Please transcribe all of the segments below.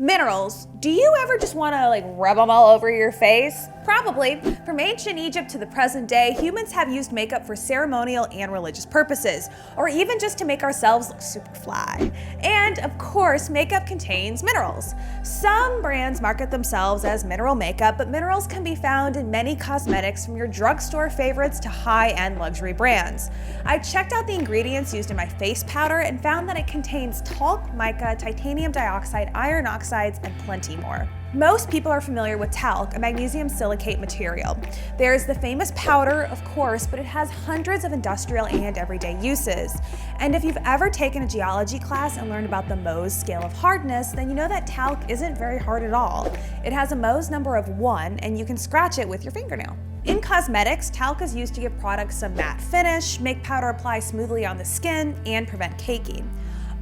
Minerals. Do you ever just want to rub them all over your face? Probably. From ancient Egypt to the present day, humans have used makeup for ceremonial and religious purposes, or even just to make ourselves look super fly. And of course, makeup contains minerals. Some brands market themselves as mineral makeup, but minerals can be found in many cosmetics, from your drugstore favorites to high-end luxury brands. I checked out the ingredients used in my face powder and found that it contains talc, mica, titanium dioxide, iron oxides, and plenty more. Most people are familiar with talc, a magnesium silicate material. There's the famous powder, of course, but it has hundreds of industrial and everyday uses. And if you've ever taken a geology class and learned about the Mohs scale of hardness, then you know that talc isn't very hard at all. It has a Mohs number of 1, and you can scratch it with your fingernail. In cosmetics, talc is used to give products a matte finish, make powder apply smoothly on the skin, and prevent caking.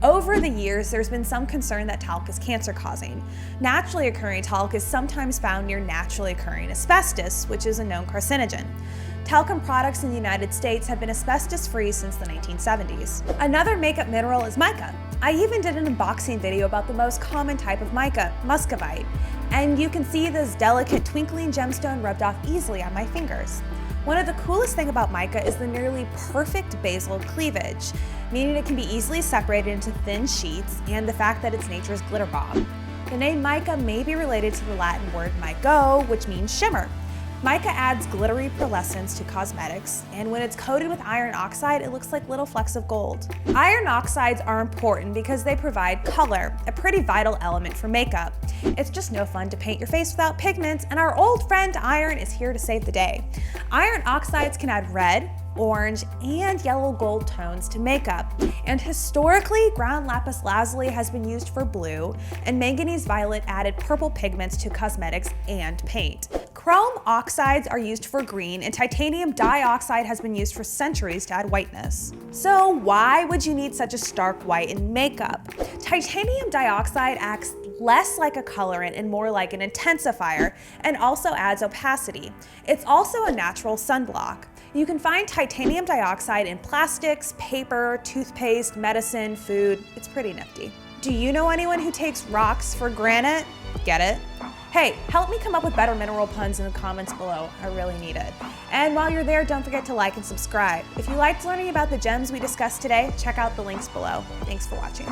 Over the years, there's been some concern that talc is cancer-causing. Naturally occurring talc is sometimes found near naturally occurring asbestos, which is a known carcinogen. Talcum products in the United States have been asbestos-free since the 1970s. Another makeup mineral is mica. I even did an unboxing video about the most common type of mica, muscovite, and you can see this delicate twinkling gemstone rubbed off easily on my fingers. One of the coolest things about mica is the nearly perfect basal cleavage, meaning it can be easily separated into thin sheets, and the fact that it's nature's glitter bomb. The name mica may be related to the Latin word mico, which means shimmer. Mica adds glittery pearlescence to cosmetics, and when it's coated with iron oxide, it looks like little flecks of gold. Iron oxides are important because they provide color, a pretty vital element for makeup. It's just no fun to paint your face without pigments, and our old friend iron is here to save the day. Iron oxides can add red, orange, and yellow gold tones to makeup. And historically, ground lapis lazuli has been used for blue, and manganese violet added purple pigments to cosmetics and paint. Chrome oxides are used for green, and titanium dioxide has been used for centuries to add whiteness. So why would you need such a stark white in makeup? Titanium dioxide acts less like a colorant and more like an intensifier, and also adds opacity. It's also a natural sunblock. You can find titanium dioxide in plastics, paper, toothpaste, medicine, food. It's pretty nifty. Do you know anyone who takes rocks for granite? Get it? Hey, help me come up with better mineral puns in the comments below. I really need it. And while you're there, don't forget to like and subscribe. If you liked learning about the gems we discussed today, check out the links below. Thanks for watching.